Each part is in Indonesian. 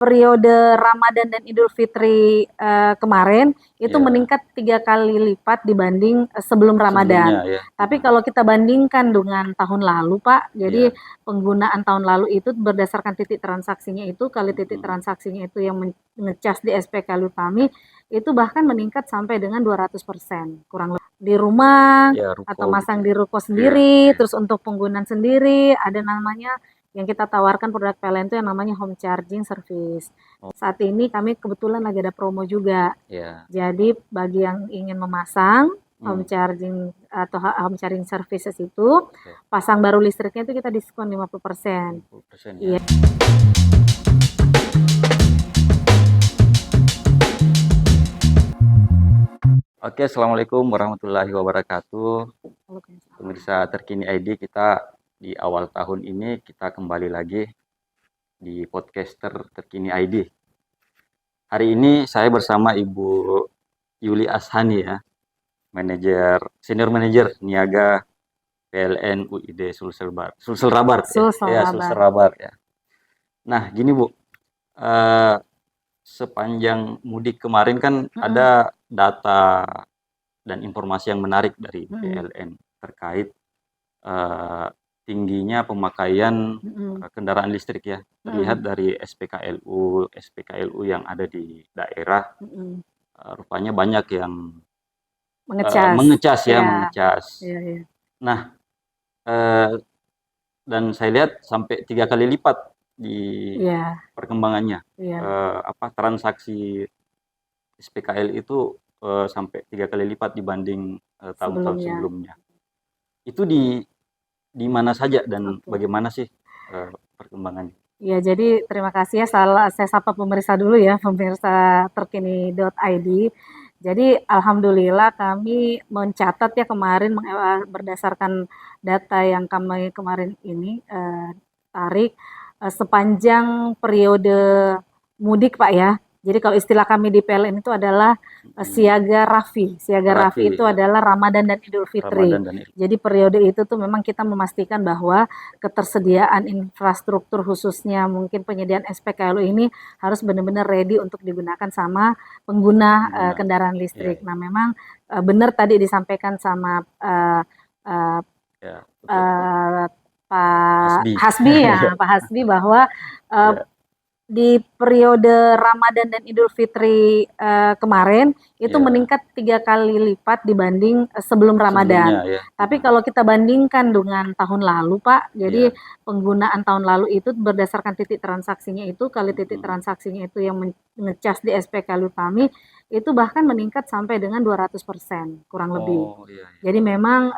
periode Ramadan dan Idul Fitri kemarin itu Ya, meningkat 3 kali lipat dibanding sebelum sebelumnya Ramadan. ya. Tapi kalau kita bandingkan dengan tahun lalu, Pak, jadi Ya. penggunaan tahun lalu itu berdasarkan titik transaksinya itu kali titik Mm-mm. transaksinya itu yang ngecas di SPKLU kami itu bahkan meningkat sampai dengan 200% kurang lebih di rumah Ya, atau ruko gitu masang ya. di ruko Iya, sendiri, iya. terus untuk penggunaan sendiri ada namanya yang kita tawarkan produk PLN itu yang namanya home charging service. Oh, Saat ini kami kebetulan lagi ada promo juga. ya. Jadi bagi yang ingin memasang home Hmm. charging atau home charging services itu, Oke. pasang baru listriknya itu kita diskon 50%. 50% ya. Iya. Oke, Assalamualaikum warahmatullahi wabarakatuh. Pemirsa Terkini ID, kita di awal tahun ini kita kembali lagi di podcaster Terkini ID. Hari ini saya bersama Ibu Yuli Ashani ya, senior manager niaga PLN UID Sulsel Rabar ya. Ya, Sulsel Rabar ya. Nah, gini Bu, sepanjang mudik kemarin kan ada data dan informasi yang menarik dari PLN terkait tingginya pemakaian kendaraan listrik ya. Terlihat dari SPKLU yang ada di daerah, rupanya banyak yang mengecas ya, mengecas. Ya. Nah, dan saya lihat sampai 3 kali lipat di perkembangannya. Transaksi SPKL itu sampai 3 kali lipat dibanding tahun-tahun sebelumnya. Itu di mana saja dan bagaimana sih perkembangannya? Ya, jadi terima kasih ya. Saya sapa pemirsa dulu ya, pemirsa terkini.id. Jadi alhamdulillah kami mencatat ya kemarin berdasarkan data yang kami kemarin ini tarik sepanjang periode mudik Pak ya. Jadi kalau istilah kami di PLN itu adalah siaga rafi. Siaga rafi itu adalah Ramadan dan Idul Fitri. Jadi periode itu tuh memang kita memastikan bahwa ketersediaan infrastruktur khususnya mungkin penyediaan SPKLU ini harus benar-benar ready untuk digunakan sama pengguna kendaraan listrik. Nah memang benar tadi disampaikan sama Pak Hasbi ya, Pak Hasbi bahwa di periode Ramadan dan Idul Fitri kemarin itu meningkat 3 kali lipat dibanding sebelum Ramadan. Tapi kalau kita bandingkan dengan tahun lalu, Pak, jadi penggunaan tahun lalu itu berdasarkan titik transaksinya itu kali titik transaksinya itu yang ngecas di SPKLU kami itu bahkan meningkat sampai dengan 200% kurang lebih. Jadi memang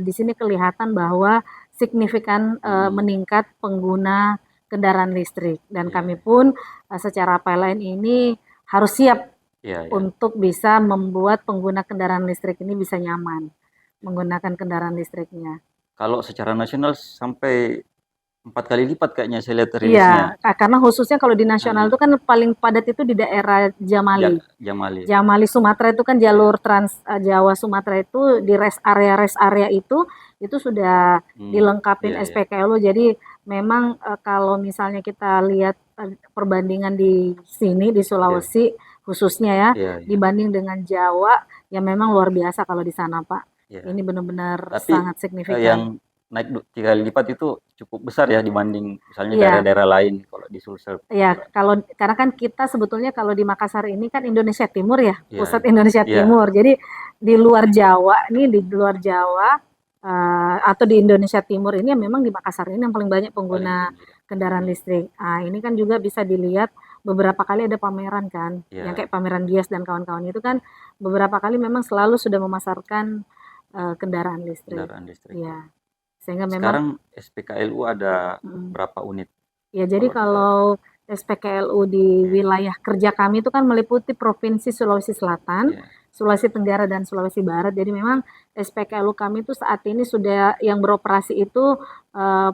di sini kelihatan bahwa signifikan meningkat pengguna kendaraan listrik dan kami pun secara PLN ini harus siap untuk bisa membuat pengguna kendaraan listrik ini bisa nyaman menggunakan kendaraan listriknya. Kalau secara nasional sampai 4 kali lipat kayaknya saya lihat rilisnya. Iya, karena khususnya kalau di nasional itu kan paling padat itu di daerah Jamali. Jamali Sumatera itu kan jalur Trans Jawa Sumatera itu di rest area itu sudah dilengkapi SPKLU. Jadi memang kalau misalnya kita lihat perbandingan di sini di Sulawesi khususnya ya dibanding dengan Jawa ya memang luar biasa kalau di sana Pak. Ini benar-benar sangat signifikan. Yang naik 3 kali lipat itu cukup besar ya dibanding misalnya daerah-daerah lain kalau di Sulsel. Iya, karena kan kita sebetulnya kalau di Makassar ini kan Indonesia Timur ya, pusat Indonesia Timur. Jadi di luar Jawa atau di Indonesia Timur ini memang di Makassar ini yang paling banyak pengguna kendaraan listrik. Nah, ini kan juga bisa dilihat beberapa kali ada pameran kan, yang kayak pameran Gias dan kawan-kawan itu kan beberapa kali memang selalu sudah memasarkan kendaraan listrik. Iya. Sehingga sekarang SPKLU ada berapa unit? Ya, jadi kalau SPKLU di wilayah kerja kami itu kan meliputi Provinsi Sulawesi Selatan, Sulawesi Tenggara dan Sulawesi Barat. Jadi memang SPKLU kami itu saat ini sudah yang beroperasi itu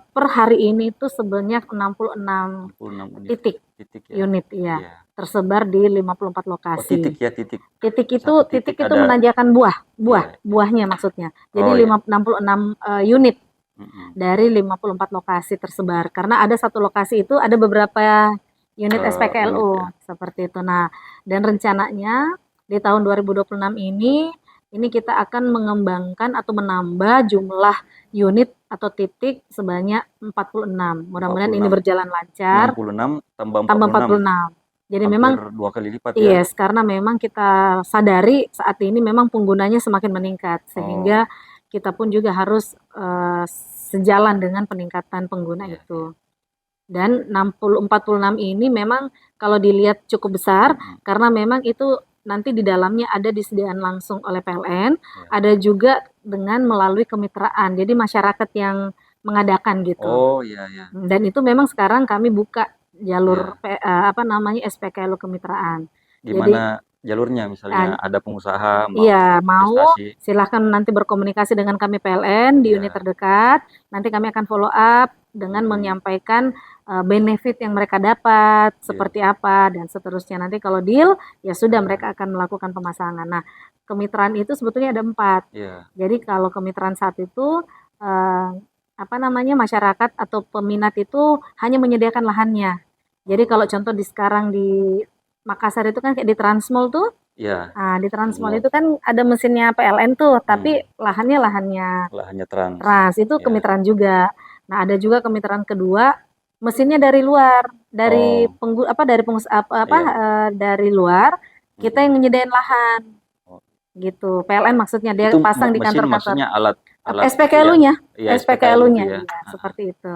per hari ini itu sebanyak 66 titik unit ya. Tersebar di 54 lokasi. Titik itu menanjakan buahnya maksudnya. Jadi 66 unit dari 54 lokasi tersebar. Karena ada satu lokasi itu ada beberapa unit unit SPKLU ya. seperti itu. Nah, dan rencananya di tahun 2026 ini kita akan mengembangkan atau menambah jumlah unit atau titik sebanyak 46. Mudah-mudahan ini 46. berjalan lancar. 66 tambah Tambah 46. 46. Jadi Hampir memang 2 kali lipat ya. yes, karena memang kita sadari saat ini memang penggunanya semakin meningkat sehingga kita pun juga harus sejalan dengan peningkatan pengguna Iya, itu. Dan 46 ini memang kalau dilihat cukup besar karena memang itu nanti di dalamnya ada disediakan langsung oleh PLN, Iya. ada juga dengan melalui kemitraan. Jadi masyarakat yang mengadakan gitu. Oh iya ya. Dan itu memang sekarang kami buka jalur Iya. SPKLU kemitraan. Jadi Gimana jalurnya misalnya ada pengusaha mau iya, mau investasi. silahkan nanti berkomunikasi dengan kami PLN di unit Iya. terdekat. Nanti kami akan follow up dengan menyampaikan benefit yang mereka dapat, seperti apa, dan seterusnya. Nanti kalau deal, ya sudah mereka akan melakukan pemasangan. Nah, kemitraan itu sebetulnya ada 4. Iya. Jadi kalau kemitraan saat itu, masyarakat atau peminat itu hanya menyediakan lahannya. Jadi kalau contoh sekarang di Makassar itu kan kayak di Transmall tuh, Iya. di Transmall itu kan ada mesinnya PLN tuh, tapi lahannya Trans. Trans, itu Ya. kemitraan juga. Nah, ada juga kemitraan kedua, mesinnya dari luar, dari dari luar, kita yang menyediain lahan. Gitu. PLN maksudnya dia Itu pasang di mesin kantor-kantor. maksudnya alat SPKLU-nya, iya, SPKLU-nya, gitu ya. iya, seperti itu.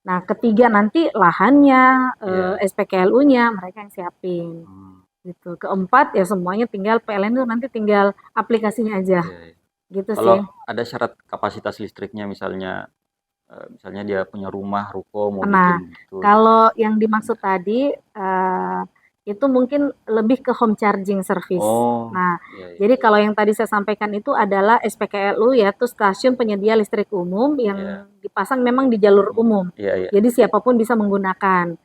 Nah, ketiga nanti lahannya, SPKLU-nya mereka yang siapin. Gitu. Keempat ya semuanya tinggal PLN itu nanti tinggal aplikasinya aja. Iya. Gitu Kalau sih. ada syarat kapasitas listriknya misalnya dia punya rumah, ruko mau Nah, bikin gitu. kalau yang dimaksud tadi itu mungkin lebih ke home charging service. Oh, Nah, iya. jadi kalau yang tadi saya sampaikan itu adalah SPKLU, yaitu stasiun penyedia listrik umum yang dipasang memang di jalur umum. Iya. Jadi siapapun bisa menggunakan.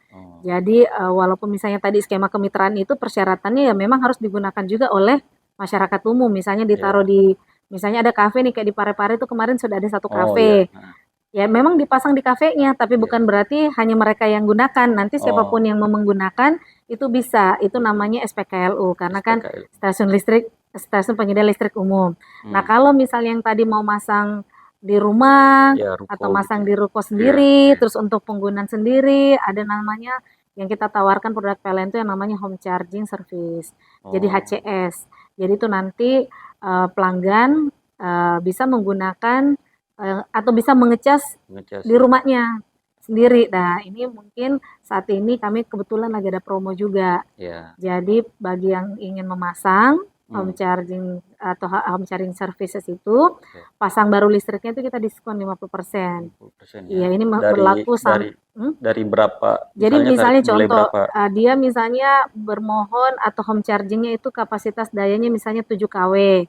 Jadi walaupun misalnya tadi skema kemitraan itu persyaratannya ya memang harus digunakan juga oleh masyarakat umum. Misalnya ditaruh di, misalnya ada kafe nih kayak di Parepare itu kemarin sudah ada satu kafe. Ya memang dipasang di kafenya, tapi bukan berarti hanya mereka yang gunakan. Nanti siapapun yang mau menggunakan itu bisa. Itu namanya SPKLU karena kan stasiun penyedia listrik umum. Nah, kalau misalnya yang tadi mau masang di rumah atau masang di ruko sendiri, terus untuk penggunaan sendiri, ada namanya yang kita tawarkan produk PLN itu yang namanya home charging service. Jadi HCS. Jadi itu nanti pelanggan bisa menggunakan atau bisa mengecas di rumahnya sendiri. Nah, ini mungkin saat ini kami kebetulan lagi ada promo juga. Jadi bagi yang ingin memasang home charging atau home charging services itu, pasang baru listriknya itu kita diskon 50%. Iya, ini berlaku dari berapa? Jadi misalnya contoh, dia misalnya bermohon atau home chargingnya itu kapasitas dayanya misalnya 7 kW.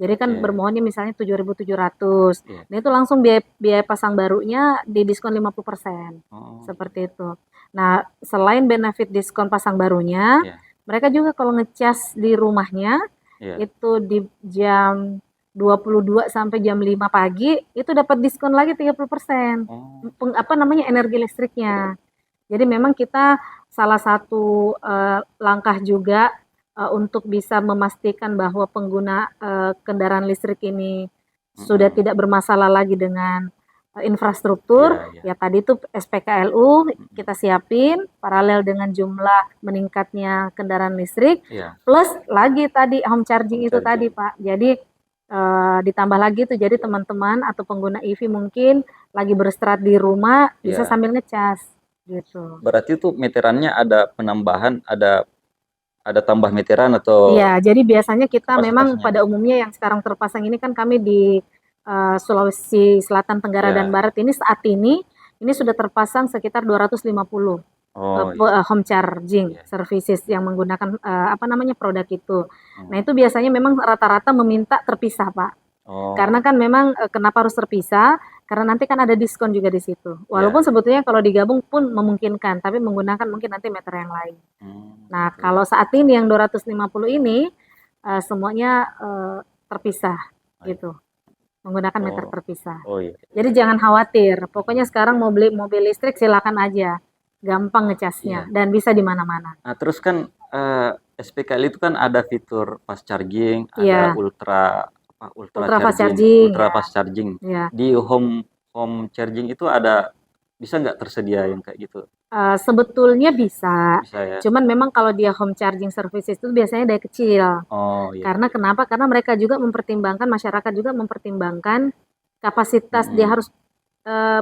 Jadi kan bermohonnya misalnya 7.700. Nah, itu langsung biaya pasang barunya didiskon 50%. Seperti itu. Nah, selain benefit diskon pasang barunya, mereka juga kalau ngecas di rumahnya itu di jam 22 sampai jam 5 pagi itu dapat diskon lagi 30%. Energi listriknya. Jadi memang kita salah satu langkah juga untuk bisa memastikan bahwa pengguna kendaraan listrik ini sudah tidak bermasalah lagi dengan infrastruktur. Ya tadi itu SPKLU kita siapin paralel dengan jumlah meningkatnya kendaraan listrik, plus lagi tadi home charging itu tadi Pak. Jadi ditambah lagi tuh, jadi teman-teman atau pengguna EV mungkin lagi beristirahat di rumah bisa sambil ngecas gitu. Berarti itu meterannya ada penambahan, ada tambah meteran atau? Iya, jadi biasanya kita memang pada umumnya yang sekarang terpasang ini kan kami di Sulawesi Selatan, Tenggara dan Barat ini saat ini sudah terpasang sekitar 250 home charging services yang menggunakan produk itu. Nah, itu biasanya memang rata-rata meminta terpisah, Pak. Karena kan memang kenapa harus terpisah? Karena nanti kan ada diskon juga di situ. Walaupun sebetulnya kalau digabung pun memungkinkan, tapi menggunakan mungkin nanti meter yang lain. Nah, kalau saat ini yang 250 ini semuanya terpisah gitu. Menggunakan meter terpisah. Jadi jangan khawatir. Pokoknya sekarang mau beli mobil listrik silakan aja. gampang ngecasnya dan bisa di mana-mana. Nah, terus kan SPKL itu kan ada fitur fast charging, ada Iya, ultra ultra fast charging, charging ultra ya. fast charging. Ya. Di home home charging itu bisa nggak tersedia yang kayak gitu? Sebetulnya bisa, Bisa ya. cuman memang kalau dia home charging services itu biasanya dari kecil. Oh iya. Karena kenapa? Karena mereka juga mempertimbangkan, masyarakat juga mempertimbangkan kapasitas dia Mm-mm. harus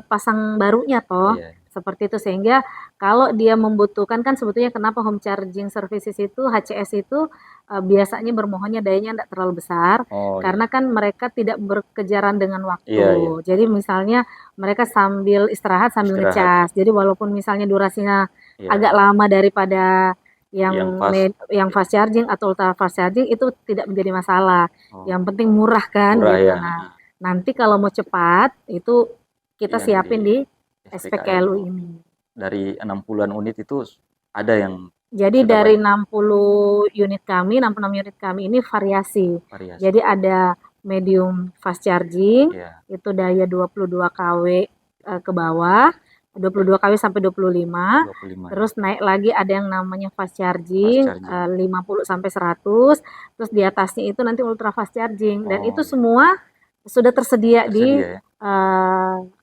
pasang barunya toh. Iya. Seperti itu sehingga kalau dia membutuhkan kan sebetulnya kenapa home charging services itu HCS itu biasanya bermohonnya dayanya tidak terlalu besar Oh iya. karena kan mereka tidak berkejaran dengan waktu. Iya iya. Jadi misalnya mereka sambil istirahat sambil Istirahat. ngecas. Jadi walaupun misalnya durasinya agak Iya. lama daripada Yang fast. yang fast charging atau ultra fast charging itu tidak menjadi masalah. Oh, Yang penting murah kan murah gitu. ya. Nah, nanti kalau mau cepat itu kita Yang di siapin di SPKL. SPKLU ini. Dari 60-an unit itu ada yang Jadi sudah dari banyak 60 unit kami, 66 unit kami ini variasi. variasi. Jadi ada medium fast charging, Iya. itu daya 22 kW ke bawah, 22 kW sampai 25. 25 ya. Terus naik lagi ada yang namanya fast charging, Fast charging. 50 sampai 100. Terus di atasnya itu nanti ultra fast charging dan itu Oh, iya. semua sudah tersedia di Tersedia ya.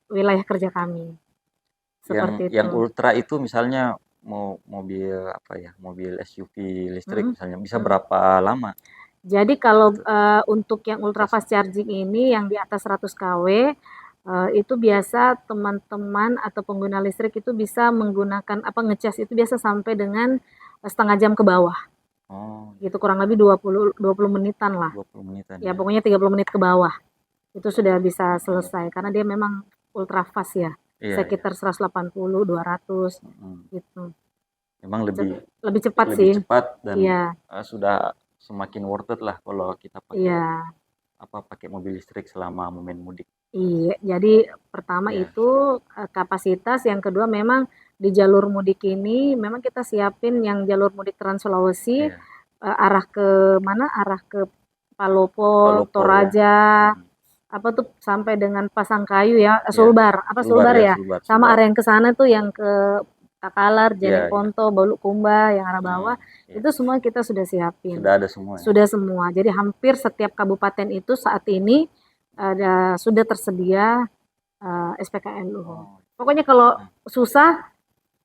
wilayah kerja kami. Seperti Yang itu. ultra itu misalnya mau mobil mobil SUV listrik misalnya bisa berapa lama? Jadi kalau untuk yang ultra fast charging ini yang di atas 100 kW itu biasa teman-teman atau pengguna listrik itu bisa menggunakan ngecas itu biasa sampai dengan setengah jam ke bawah. Oh, Gitu kurang lebih 20 menitan lah. 20 menitan Ya ya. pokoknya 30 menit ke bawah. Itu sudah bisa selesai karena dia memang ultra fast ya. Iya, iya. Sekitar 180, 200 Mm. gitu. Memang Lebih cepat lebih sih. cepat dan Iya, sudah semakin worth it lah kalau kita iya. pakai mobil listrik selama momen mudik. Iya, jadi pertama Iya. itu kapasitas, yang kedua memang di jalur mudik ini memang kita siapin yang jalur mudik Trans Sulawesi Iya. arah ke mana? Arah ke Palopo, Palopo ya. Toraja, apa tuh sampai dengan Pasangkayu ya, Iya. Sulbar, Sulbar ya. Sulbar, Sama Sulbar. area yang ke sana tuh yang ke Takalar, Iya, iya. Jeneponto, Bolukumba, yang arah bawah, Iya. itu semua kita sudah siapin. Sudah ada semua ya. Sudah semua. Jadi hampir setiap kabupaten itu saat ini sudah tersedia SPKLU. Oh, Pokoknya kalau susah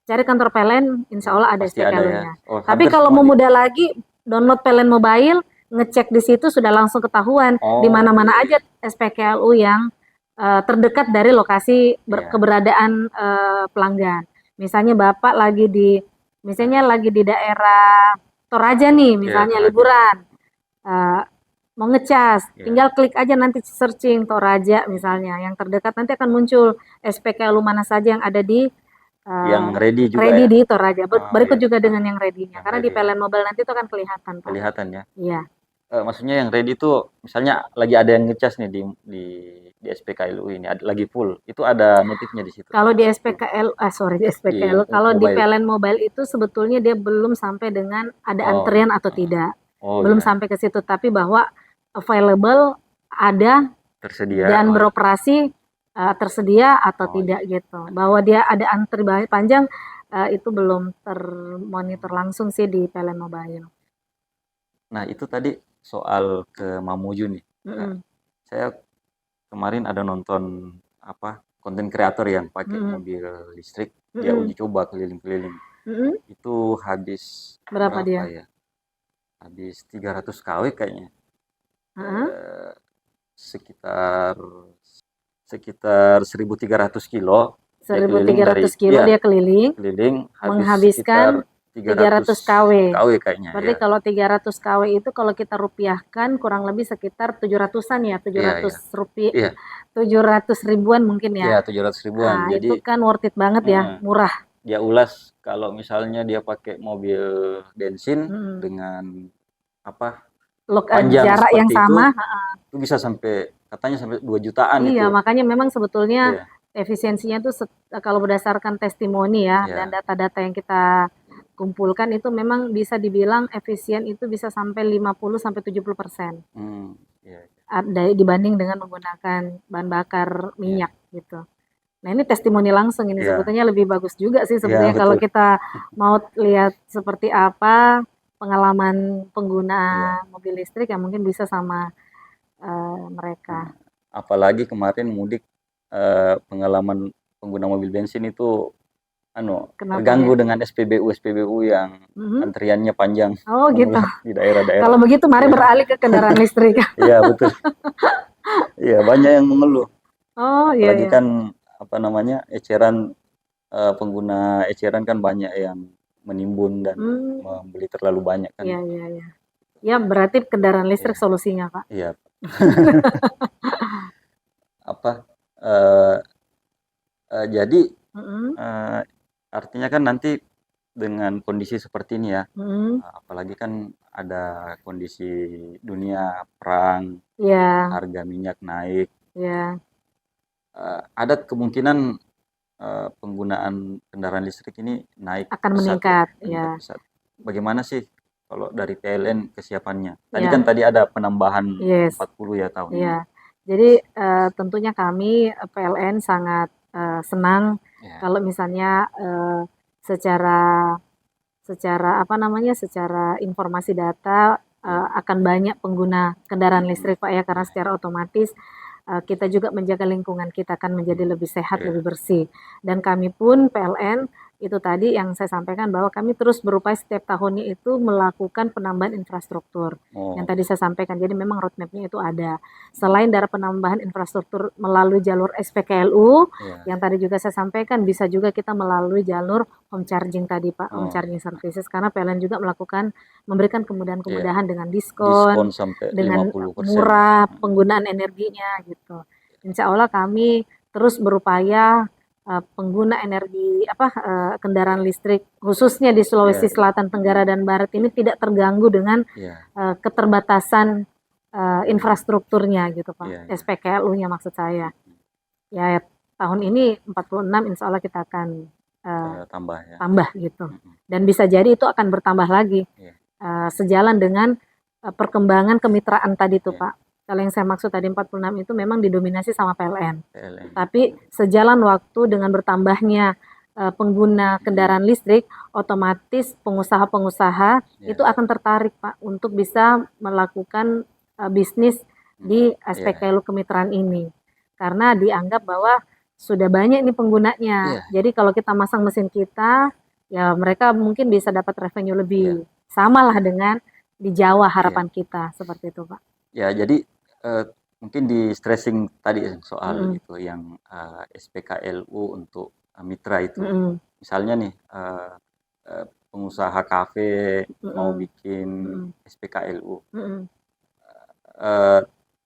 cari kantor PLN, insya Allah ada pasti ada ya. SPKLU-nya. Oh, Tapi hampir kalau semua mau mudah lagi, download PLN Mobile, ngecek di situ sudah langsung ketahuan di Oh, mana-mana iya. aja SPKLU yang terdekat dari lokasi Iya. keberadaan pelanggan. Misalnya Bapak lagi di daerah Toraja nih, misalnya Toraja. liburan. Mau ngecas, Iya. tinggal klik aja nanti searching Toraja misalnya, yang terdekat nanti akan muncul SPKLU mana saja yang ada di Yang ready juga ready ya. di Toraja. Berikut Iya. juga dengan yang ready-nya, Yang karena ready di PLN Mobile nanti itu akan kelihatan Pak. Kelihatan ya. Iya. Maksudnya yang ready itu misalnya lagi ada yang ngecas nih di SPKLU ini lagi full. Itu ada notifnya di situ. Kalau di SPKLU, kalau di mobile. PLN Mobile itu sebetulnya dia belum sampai dengan ada antrian atau tidak. Belum iya. sampai ke situ, tapi bahwa available ada Tersedia dan beroperasi tersedia atau Oh, tidak gitu. Bahwa dia ada antri panjang itu belum termonitor langsung sih di PLN Mobile. Nah, itu tadi soal ke Mamuju nih. Saya kemarin ada nonton konten kreator yang pakai mobil listrik, dia uji coba keliling-keliling. Itu habis berapa dia? ya? Habis 300 kW kayaknya. Sekitar 1.300 kilo. 1.300 kilo dia keliling menghabiskan 300 kW. Kayaknya. Berarti kalau 300 kW itu kalau kita rupiahkan kurang lebih sekitar 700-an ya, 700 rupiah. Iya. 700 ribuan mungkin ya. Iya, 700 ribuan. Nah, jadi itu kan worth it banget ya, murah. Dia ulas kalau misalnya dia pakai mobil bensin dengan panjang jarak yang sama, itu bisa katanya sampai 2 jutaan iya, itu. makanya memang sebetulnya efisiensinya itu kalau berdasarkan testimoni ya dan data-data yang kita kumpulkan itu memang bisa dibilang efisien itu bisa sampai 50-70%. Dibanding dengan menggunakan bahan bakar minyak gitu. Nah, ini testimoni langsung ini Iya, sebetulnya lebih bagus juga sih iya sebetulnya kalau betul. kita mau lihat seperti apa pengalaman pengguna Iya. mobil listrik yang mungkin bisa sama mereka. Nah, apalagi kemarin mudik pengalaman pengguna mobil bensin itu Kenapa terganggu ya? dengan SPBU yang Mhm. antriannya panjang Oh gitu. di daerah-daerah. Kalau begitu mari Iya, beralih ke kendaraan listrik. iya betul. Iya, banyak yang mengeluh. Oh iya Apalagi iya. kan apa namanya eceran pengguna eceran kan banyak yang menimbun dan Hmm, membeli terlalu banyak kan. iya iya iya. Ya berarti kendaraan listrik Iya, solusinya, Pak. iya. Apa eh, jadi Mhm, eh, artinya kan nanti dengan kondisi seperti ini ya, mhm. apalagi kan ada kondisi dunia perang, Iya, harga minyak naik, iya. ada kemungkinan penggunaan kendaraan listrik ini naik Akan pesat ya, meningkat, meningkat ya. pesat. Bagaimana sih kalau dari PLN kesiapannya? Ya, Tadi ada penambahan yes. 40 ya tahun ini. Iya. Jadi tentunya kami PLN sangat senang Ya, kalau misalnya secara secara apa namanya, secara informasi data ya, akan banyak pengguna kendaraan mm, listrik Pak ya, karena ya, secara otomatis kita juga menjaga lingkungan kita kan menjadi lebih sehat, ya. lebih bersih. Dan kami pun PLN itu tadi yang saya sampaikan bahwa kami terus berupaya setiap tahunnya itu melakukan penambahan infrastruktur. Yang Oh, tadi saya sampaikan, jadi memang roadmap-nya itu ada. Selain dari penambahan infrastruktur melalui jalur SPKLU, ya. yang tadi juga saya sampaikan bisa juga kita melalui jalur home charging tadi Pak, home Oh, charging services karena PLN juga memberikan ya. kemudahan-kemudahan dengan Diskon diskon, sampai dengan 50%. murah penggunaan energinya gitu. Insya Allah kami terus berupaya pengguna energi kendaraan listrik khususnya di Sulawesi Ya, Selatan, Tenggara dan Barat ini tidak terganggu dengan ya, keterbatasan infrastrukturnya gitu Pak. ya, ya. SPKLU-nya maksud saya. Ya tahun ini 46 insya Allah kita akan eh, Tambah ya. tambah gitu. Mm-mm. Dan bisa jadi itu akan bertambah lagi Ya, sejalan dengan perkembangan kemitraan tadi tuh ya. Pak. Kalau yang saya maksud tadi 46 itu memang didominasi sama PLN. PLN. Tapi sejalan waktu dengan bertambahnya pengguna Mm-mm. kendaraan listrik, otomatis pengusaha-pengusaha itu Ya, akan tertarik Pak untuk bisa melakukan bisnis mm. di Ya, SPKLU kemitraan ini. Karena dianggap bahwa sudah banyak nih penggunanya. ya, Jadi kalau kita masang mesin kita, ya mereka mungkin bisa dapat revenue ya, lebih. Sama lah dengan di Jawa ya. harapan kita seperti itu Pak. Ya, jadi eh, mungkin di stressing tadi soal Mm-mm. itu yang SPKLU untuk mitra itu. Mm-mm. Misalnya nih pengusaha kafe mau Mm-mm. bikin Mm-mm. SPKLU, Mm-mm. eh,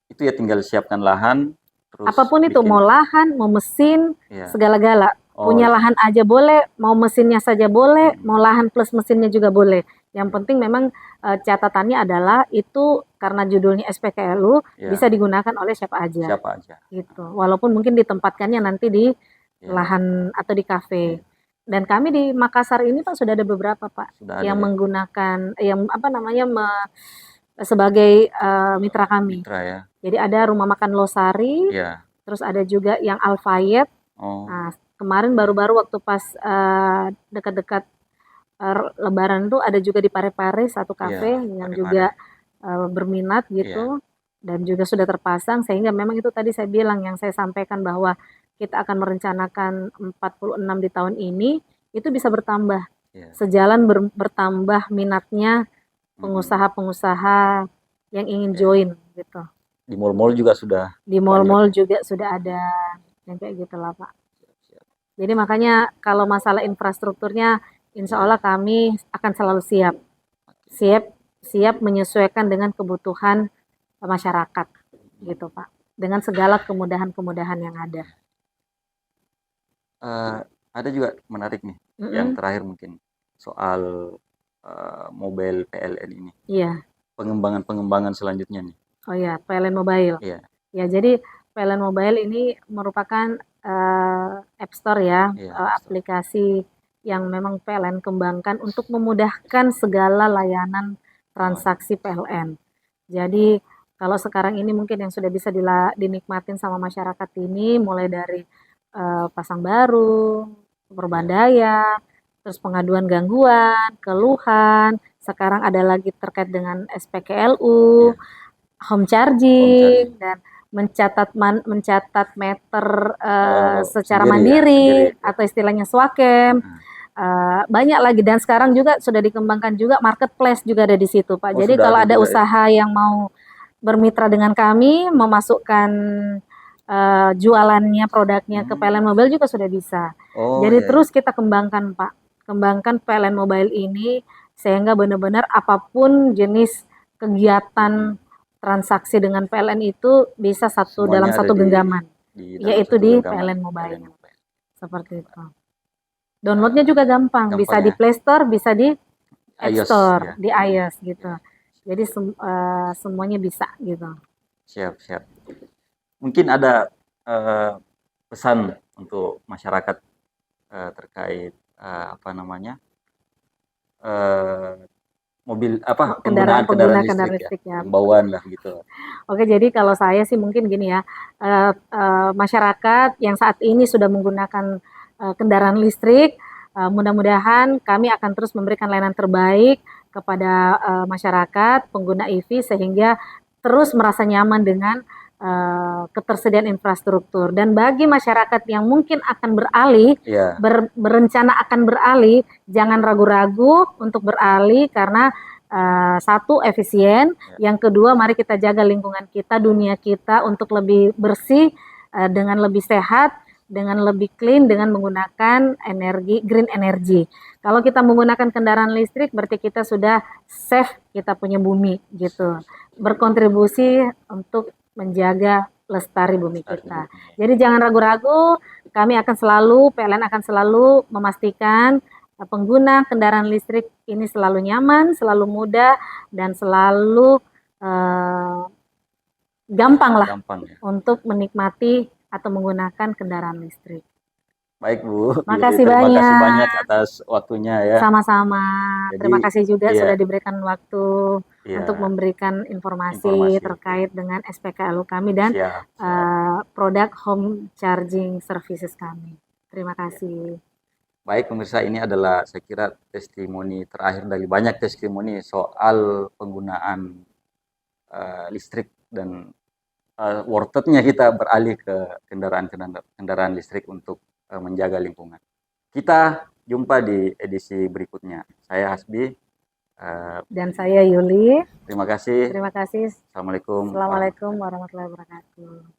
itu ya tinggal siapkan lahan, terus Apapun itu, mau bikin, lahan, mau mesin, ya, segala-gala. oh, Punya lahan aja boleh, mau mesinnya saja boleh, mau mm, lahan plus mesinnya juga boleh. Yang ya, penting memang catatannya adalah itu karena judulnya SPKLU ya, bisa digunakan oleh siapa aja siapa aja, gitu. Walaupun mungkin ditempatkannya nanti di ya, lahan atau di kafe. ya, Dan kami di Makassar ini Pak sudah ada beberapa Pak sudah ada yang ya, menggunakan yang apa namanya sebagai mitra kami. mitra ya, Jadi ada rumah makan Losari, ya, terus ada juga yang Alfayet. oh, Nah, kemarin ya, baru-baru waktu pas dekat-dekat Lebaran tuh ada juga di Parepare satu ya, kafe yang juga pare-pare, berminat ya, gitu dan juga sudah terpasang sehingga memang itu tadi saya bilang yang saya sampaikan bahwa kita akan merencanakan 46 di tahun ini itu bisa bertambah ya, sejalan bertambah minatnya mm-mm, pengusaha-pengusaha yang ingin ya. join gitu. Di mall-mall juga sudah Di banyak mall-mall ya. juga sudah ada yang kayak gitulah Pak. Siap, siap. Jadi makanya kalau masalah infrastrukturnya, insya Allah Ya, kami akan selalu siap, oke. siap, siap menyesuaikan dengan kebutuhan masyarakat, gitu Pak. Dengan segala kemudahan-kemudahan yang ada. Eh, ada juga menarik nih, yang Mm-mm. terakhir mungkin soal mobile PLN ini, Iya, pengembangan selanjutnya nih. oh ya, PLN Mobile. Iya, Ya, jadi PLN Mobile ini merupakan App Store ya, iya, App Store. aplikasi yang memang PLN kembangkan untuk memudahkan segala layanan Oh, iya. transaksi PLN. Jadi kalau sekarang ini mungkin yang sudah bisa dinikmatin sama masyarakat ini mulai dari pasang baru, perubahan daya, terus pengaduan gangguan, keluhan. Sekarang ada lagi terkait dengan SPKLU, home charging, dan mencatat meter secara mandiri atau istilahnya swakem. Banyak lagi, dan sekarang juga sudah dikembangkan juga marketplace juga ada di situ, Pak. Jadi kalau ada usaha yang mau bermitra dengan kami, memasukkan jualannya, produknya ke PLN Mobile juga sudah bisa. Jadi terus kita kembangkan, Pak. Kembangkan PLN Mobile ini sehingga benar-benar apapun jenis kegiatan transaksi dengan PLN itu bisa dalam satu genggaman, yaitu di PLN Mobile. Seperti itu. Downloadnya juga gampang, bisa di Play Store, bisa di App Store, di iOS gitu. Jadi semuanya bisa gitu. Siap. Mungkin ada pesan untuk masyarakat terkait mobil penggunaan kendaraan listrik ya, bawaan lah gitu. Oke, jadi kalau saya sih mungkin gini ya, masyarakat yang saat ini sudah menggunakan kendaraan listrik, mudah-mudahan kami akan terus memberikan layanan terbaik kepada masyarakat pengguna EV sehingga terus merasa nyaman dengan ketersediaan infrastruktur. Dan bagi masyarakat yang mungkin akan beralih, berencana akan beralih, jangan ragu-ragu untuk beralih karena satu, efisien, yang kedua, mari kita jaga lingkungan kita, dunia kita untuk lebih bersih, dengan lebih sehat, dengan lebih clean, dengan menggunakan green energy. Kalau kita menggunakan kendaraan listrik, berarti kita sudah save kita punya bumi gitu, berkontribusi untuk menjaga lestari bumi kita. Jadi jangan ragu-ragu, PLN akan selalu memastikan pengguna kendaraan listrik ini selalu nyaman, selalu mudah, dan selalu gampang untuk menikmati atau menggunakan kendaraan listrik. Baik Bu, terima kasih banyak atas waktunya ya. Sama-sama. Terima kasih juga sudah diberikan waktu untuk memberikan informasi terkait dengan SPKLU kami dan produk home charging services kami. Terima kasih. Baik pemirsa, ini adalah saya kira testimoni terakhir dari banyak testimoni soal penggunaan listrik dan worth it-nya kita beralih ke kendaraan listrik untuk menjaga lingkungan. Kita jumpa di edisi berikutnya. Saya Hasbi. Dan saya Yuli. Terima kasih. Terima kasih. Assalamualaikum warahmatullahi wabarakatuh.